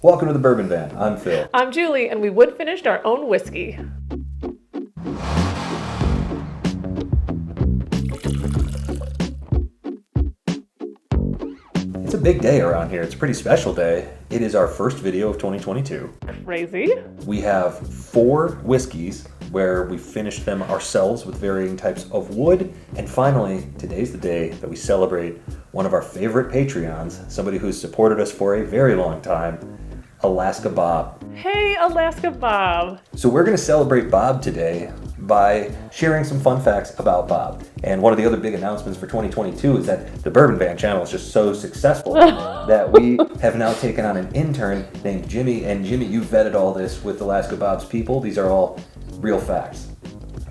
Welcome to the Bourbon Van. I'm Phil. I'm Julie, and we would finished our own whiskey. It's a big day around here. It's a pretty special day. It is our first video of 2022. Crazy. We have 4 whiskeys where we finished them ourselves with varying types of wood. And finally, today's the day that we celebrate one of our favorite Patreons, somebody who's supported us for a very long time, Alaska Bob. Hey, Alaska Bob. So we're going to celebrate Bob today by sharing some fun facts about Bob. And one of the other big announcements for 2022 is that the Bourbon Van channel is just so successful that we have now taken on an intern named Jimmy. And Jimmy, you vetted all this with Alaska Bob's people. These are all real facts.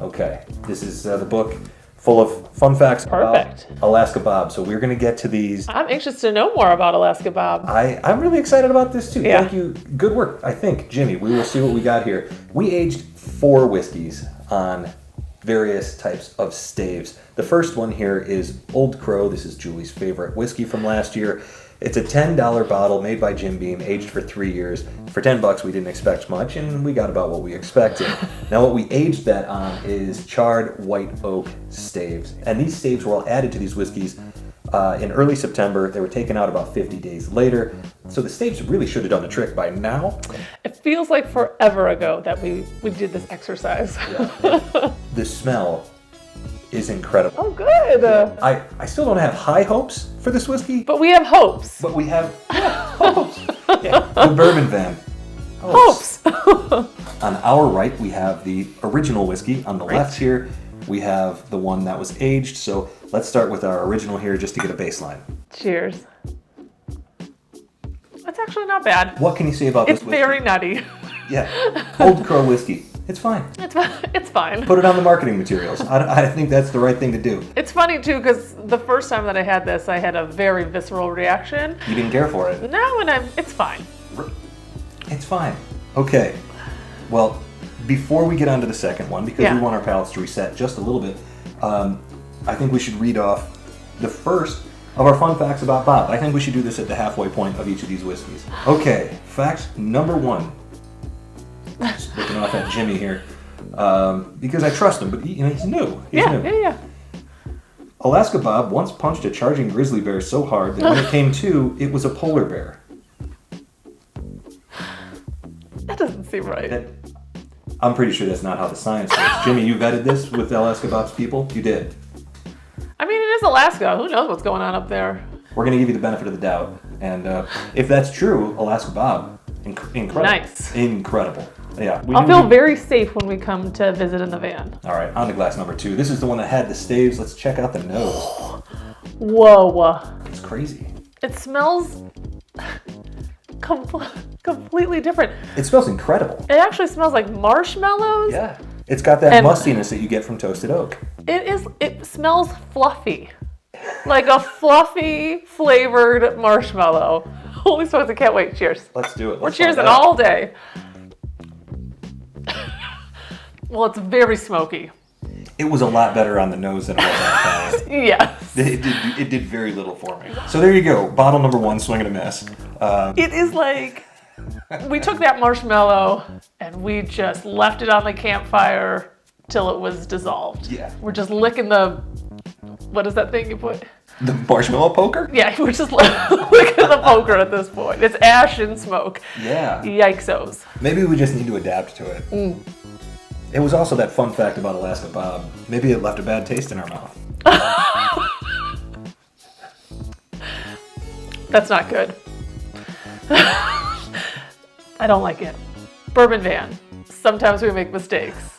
Okay, this is the book full of fun facts about Alaska Bob. So we're going to get to these. I'm anxious to know more about Alaska Bob. I'm really excited about this too. Yeah. Thank you. Good work, I think, Jimmy. We will see what we got here. We aged 4 whiskeys on various types of staves. The first one here is Old Crow. This is Julie's favorite whiskey from last year. It's a $10 bottle made by Jim Beam, aged for 3 years. For $10, we didn't expect much, and we got about what we expected. Now, what we aged that on is charred white oak staves. And these staves were all added to these whiskeys in early September. They were taken out about 50 days later. So the staves really should have done the trick by now. It feels like forever ago that we did this exercise. Yeah. The smell is incredible. Oh, good. I still don't have high hopes for this whiskey. But we have hopes. But we have hopes. Yeah. The Bourbon Van. Hopes. On our right, we have the original whiskey. On the left here, we have the one that was aged. So let's start with our original here just to get a baseline. Cheers. That's actually not bad. What can you say about this whiskey? It's very nutty. Yeah. Old Crow whiskey. It's fine. It's fine. Put it on the marketing materials. I think that's the right thing to do. It's funny, too, because the first time that I had this, I had a very visceral reaction. You didn't care for it. No, and it's fine. It's fine. Okay. Well, before we get on to the second one, because we want our palates to reset just a little bit, I think we should read off the first of our fun facts about Bob. I think we should do this at the halfway point of each of these whiskeys. Okay, fact number 1. Just looking off at Jimmy here, because I trust him, but he's new. He's new. Yeah. Alaska Bob once punched a charging grizzly bear so hard that when it came to, it was a polar bear. That doesn't seem right. I'm pretty sure that's not how the science works. Jimmy, you vetted this with Alaska Bob's people? You did. I mean, it is Alaska. Who knows what's going on up there? We're going to give you the benefit of the doubt. And if that's true, Alaska Bob, incredible. Nice. Incredible. Yeah. I'll feel very safe when we come to visit in the van. All right, on to glass number 2. This is the one that had the staves. Let's check out the nose. Whoa. It's crazy. It smells completely different. It smells incredible. It actually smells like marshmallows. Yeah. It's got that mustiness that you get from toasted oak. It smells fluffy. Like a fluffy flavored marshmallow. Holy smokes, I can't wait. Cheers. Let's do it. We're cheersing all day. Well, it's very smoky. It was a lot better on the nose than it was on the palate. Yes. It did very little for me. So there you go. Bottle number 1, swing and a miss. It is like we took that marshmallow and we just left it on the campfire till it was dissolved. Yeah. We're just licking the, what is that thing you put? The marshmallow poker? Yeah, we're just licking the poker at this point. It's ash and smoke. Yeah. Yikesos. Maybe we just need to adapt to it. It was also that fun fact about Alaska Bob. Maybe it left a bad taste in our mouth. That's not good. I don't like it. Bourbon Van. Sometimes we make mistakes.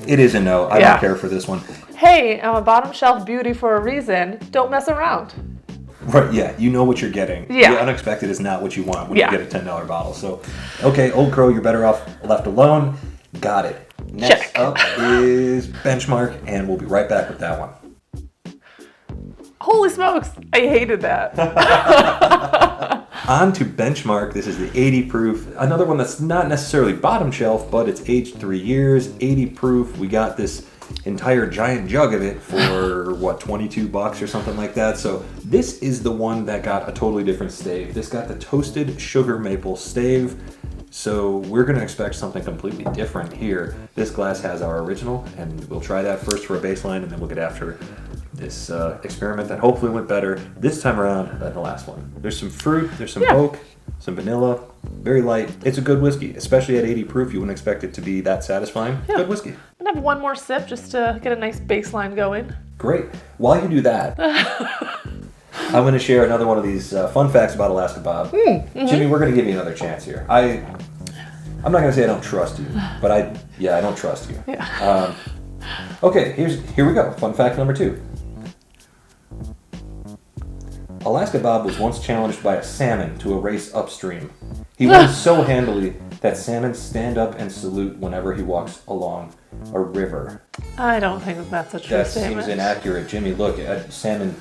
It is a no. I don't care for this one. Hey, I'm a bottom shelf beauty for a reason. Don't mess around. Right, yeah. You know what you're getting. Yeah. The unexpected is not what you want when you get a $10 bottle. So, okay, Old Crow, you're better off left alone. Got it. Next up is Benchmark, and we'll be right back with that one. Holy smokes, I hated that. On to Benchmark. This is the 80 proof. Another one that's not necessarily bottom shelf, but it's aged 3 years, 80 proof. We got this entire giant jug of it for, what, $22 or something like that. So This is the one that got a totally different stave. This got the toasted sugar maple stave. So we're going to expect something completely different here. This glass has our original, and we'll try that first for a baseline, and then we'll get after this experiment that hopefully went better this time around than the last one. There's some fruit, there's some oak, some vanilla, very light. It's a good whiskey, especially at 80 proof. You wouldn't expect it to be that satisfying. Yeah. Good whiskey. I'm going to have one more sip just to get a nice baseline going. Great. While you do that, I'm going to share another one of these fun facts about Alaska Bob. Jimmy, we're going to give you another chance here. I'm not going to say I don't trust you, but I don't trust you. Yeah. Okay, here we go. Fun fact number 2. Alaska Bob was once challenged by a salmon to a race upstream. He won so handily that salmon stand up and salute whenever he walks along a river. I don't think that's a true That statement. seems inaccurate. Jimmy, look, salmon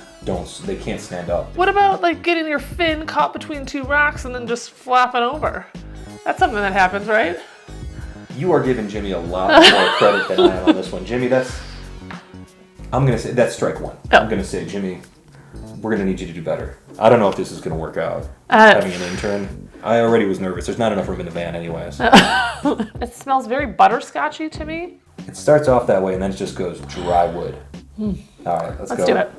they can't stand up. What about like getting your fin caught between 2 rocks and then just flopping over? That's something that happens, right? You are giving Jimmy a lot more credit than I am on this one. Jimmy, I'm going to say that's strike 1. Oh. I'm going to say, Jimmy, we're going to need you to do better. I don't know if this is going to work out. Having an intern. I already was nervous. There's not enough room in the van anyways. It smells very butterscotchy to me. It starts off that way and then it just goes dry wood. All right, let's go. Let's do it.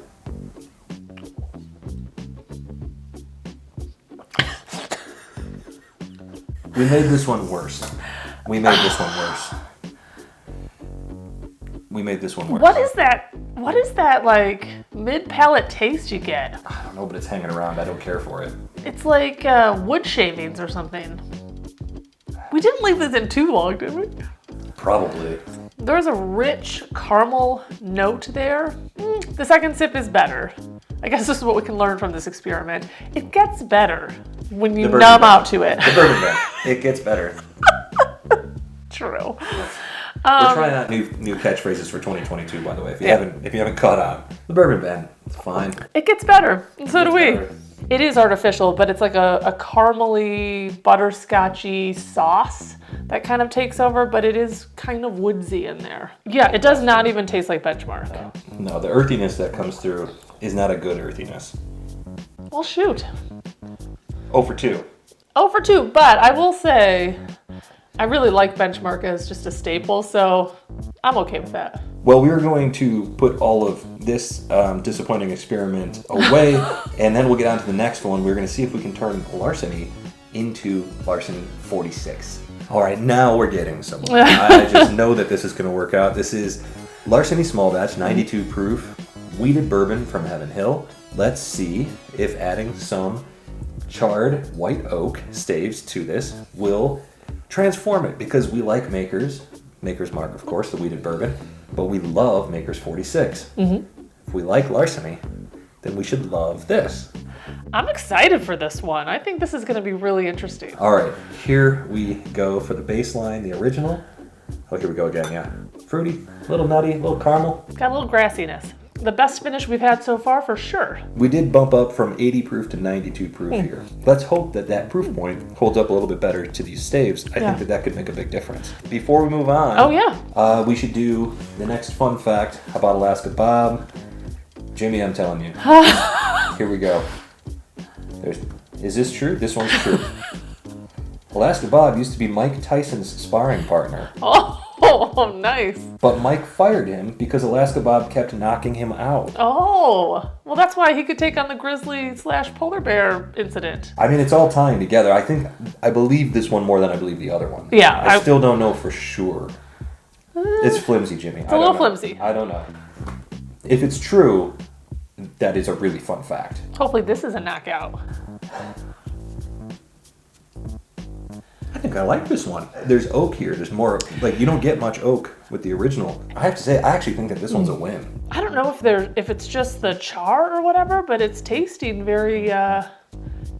We made this one worse. We made this one worse. What is that like mid-palate taste you get? I don't know, but it's hanging around. I don't care for it. It's like wood shavings or something. We didn't leave this in too long, did we? Probably. There's a rich caramel note there. The second sip is better. I guess this is what we can learn from this experiment. It gets better when you numb out to it. The bourbon bend. It gets better. True. We're trying out new catchphrases for 2022, by the way. If you haven't caught on, the bourbon bend. It's fine. It gets better, and so do we. Better. It is artificial, but it's like a caramely, butterscotchy sauce that kind of takes over, but it is kind of woodsy in there. Yeah, it does not even taste like Benchmark. No, the earthiness that comes through is not a good earthiness. Well, shoot. 0 for 2. 0 for 2, but I will say I really like Benchmark as just a staple, so I'm okay with that. Well, we're going to put all of this disappointing experiment away, and then we'll get on to the next one. We're going to see if we can turn Larceny into Larceny 46. All right, now we're getting somewhere. I just know that this is going to work out. This is Larceny Small Batch, 92 proof, wheated bourbon from Heaven Hill. Let's see if adding some charred white oak staves to this will transform it, because we like Maker's Mark, of course, the wheated bourbon, but we love Maker's 46. If we like Larceny, then we should love this. I'm excited for this one. I think this is going to be really interesting. All right, here we go for the baseline, the original. Oh, here we go again, yeah. Fruity, a little nutty, a little caramel. Got a little grassiness. The best finish we've had so far, for sure. We did bump up from 80 proof to 92 proof here. Let's hope that proof point holds up a little bit better to these staves. I think that could make a big difference. Before we move on, we should do the next fun fact about Alaska Bob. Jimmy, I'm telling you. Here we go. Is this true? This one's true. Alaska Bob used to be Mike Tyson's sparring partner. Oh, nice. But Mike fired him because Alaska Bob kept knocking him out. Oh, well, that's why he could take on the grizzly/polar bear incident. I mean, it's all tying together. I believe this one more than I believe the other one. Yeah. I still don't know for sure. It's flimsy, Jimmy. It's a little flimsy. I don't know. If it's true, that is a really fun fact. Hopefully this is a knockout. I think I like this one. There's oak here. There's more, like, you don't get much oak with the original. I have to say, I actually think that this one's a win. I don't know if it's just the char or whatever, but it's tasting very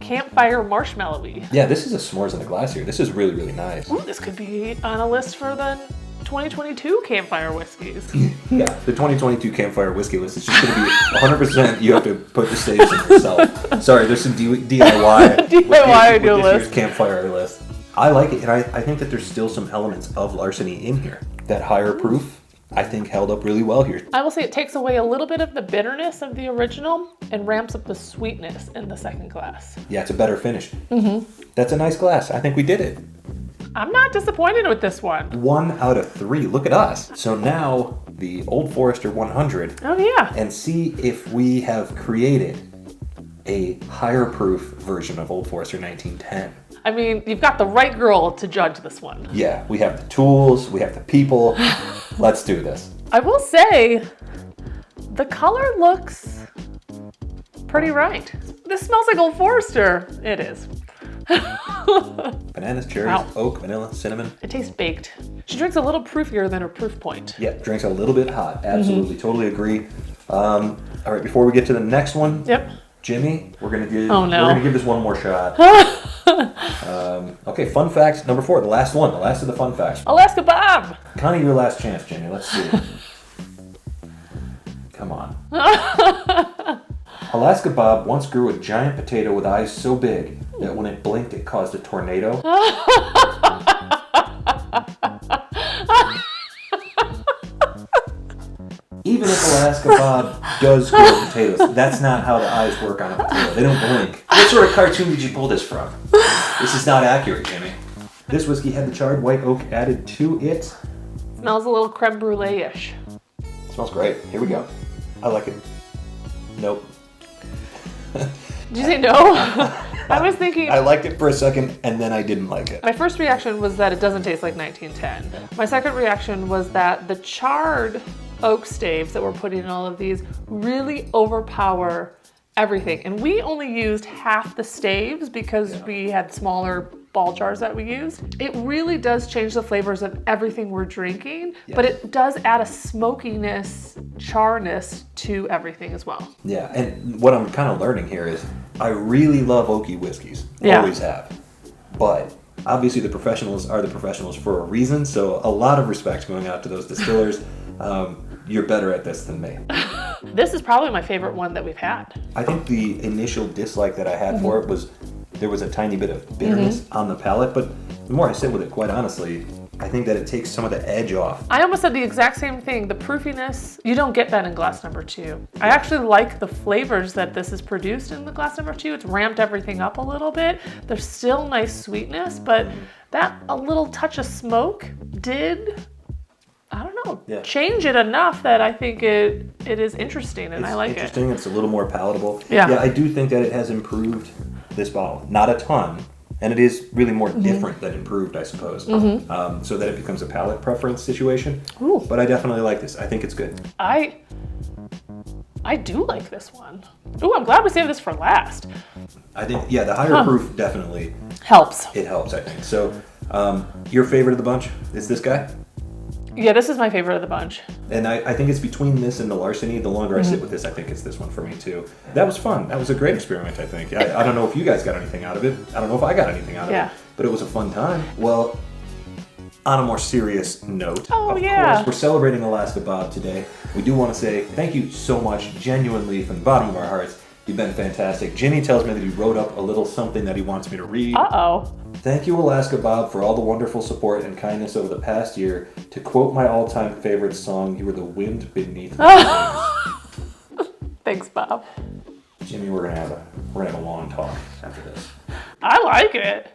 campfire marshmallowy. Yeah, this is a s'mores in a glass here. This is really, really nice. Ooh, this could be on a list for the 2022 campfire whiskeys. Yeah, the 2022 campfire whiskey list is just going to be 100% you have to put the staves in yourself. Sorry, there's some DIY DIY with on your this list. year's campfire list. I like it, and I think that there's still some elements of Larceny in here. That higher proof, I think held up really well here. I will say it takes away a little bit of the bitterness of the original and ramps up the sweetness in the second glass. Yeah, it's a better finish. That's a nice glass. I think we did it. I'm not disappointed with this one. 1 out of 3. Look at us. So now the Old Forester 100. Oh yeah. And see if we have created a higher proof version of Old Forester 1910. I mean, you've got the right girl to judge this one. Yeah, we have the tools, we have the people. Let's do this. I will say, the color looks pretty right. This smells like Old Forester. It is. Bananas, cherries, Wow. oak, vanilla, cinnamon. It tastes baked. She drinks a little proofier than her proof point. Yeah, drinks a little bit hot. Absolutely, totally agree. All right, before we get to the next one, Yep. Jimmy, we're gonna give Oh, no. we're gonna give this one more shot. Okay, fun fact number 4, the last one, the last of the fun facts. Alaska Bob! Kind of your last chance, Jimmy. Let's see. Come on. Alaska Bob once grew a giant potato with eyes so big that when it blinked, it caused a tornado. Even if Alaska Bob does grow potatoes, that's not how the eyes work on a potato. They don't blink. What sort of cartoon did you pull this from? This is not accurate, Jimmy. This whiskey had the charred white oak added to it. Smells a little creme brulee-ish. Smells great. Here we go. I like it. Nope. Did you say no? I was thinking... I liked it for a second, and then I didn't like it. My first reaction was that it doesn't taste like 1910. My second reaction was that the charred oak staves that we're putting in all of these really overpower everything. And we only used half the staves because we had smaller ball jars that we used. It really does change the flavors of everything we're drinking, but it does add a smokiness, charness to everything as well. Yeah, and what I'm kind of learning here is I really love oaky whiskeys. Yeah. Always have. But obviously the professionals are the professionals for a reason, so a lot of respect going out to those distillers. You're better at this than me. This is probably my favorite one that we've had. I think the initial dislike that I had for it was there was a tiny bit of bitterness on the palate, but the more I sit with it, quite honestly, I think that it takes some of the edge off. I almost said the exact same thing. The proofiness, you don't get that in glass number 2. I actually like the flavors that this is produced in the glass number 2. It's ramped everything up a little bit. There's still nice sweetness, but that a little touch of smoke did, I don't know, change it enough that I think it is interesting and I like it. It's interesting. It's a little more palatable. Yeah. Yeah, I do think that it has improved this bottle. Not a ton. And it is really more different than improved, I suppose. So that it becomes a palate preference situation. Ooh. But I definitely like this. I think it's good. I do like this one. Ooh, I'm glad we saved this for last. I think, yeah, the higher proof definitely Helps. it helps, I think. So your favorite of the bunch is this guy? Yeah, this is my favorite of the bunch. And I think it's between this and the Larceny. The longer I sit with this, I think it's this one for me too. That was fun. That was a great experiment, I think. I don't know if you guys got anything out of it. I don't know if I got anything out of it. But it was a fun time. Well, on a more serious note, of course, we're celebrating Alaska Bob today. We do want to say thank you so much, genuinely, from the bottom of our hearts. You've been fantastic. Jimmy tells me that he wrote up a little something that he wants me to read. Uh-oh. Thank you, Alaska Bob, for all the wonderful support and kindness over the past year. To quote my all-time favorite song, you were the wind beneath my wings. Thanks, Bob. Jimmy, we're gonna have a long talk after this. I like it.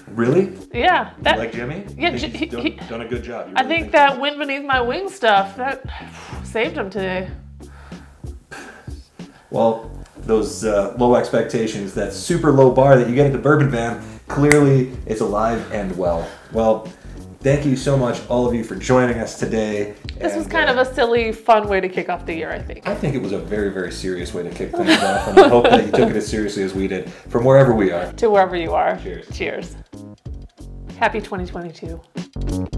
Really? Yeah. You like Jimmy? Yeah, I think he's done a good job. I think that wind beneath my wings stuff, that saved him today. Well, those low expectations, that super low bar that you get at the Bourbon Van, clearly it's alive and well. Well, thank you so much, all of you, for joining us today. This was kind of a silly, fun way to kick off the year, I think. I think it was a very, very serious way to kick things off, and I hope that you took it as seriously as we did, from wherever we are. To wherever you are. Cheers. Cheers. Happy 2022.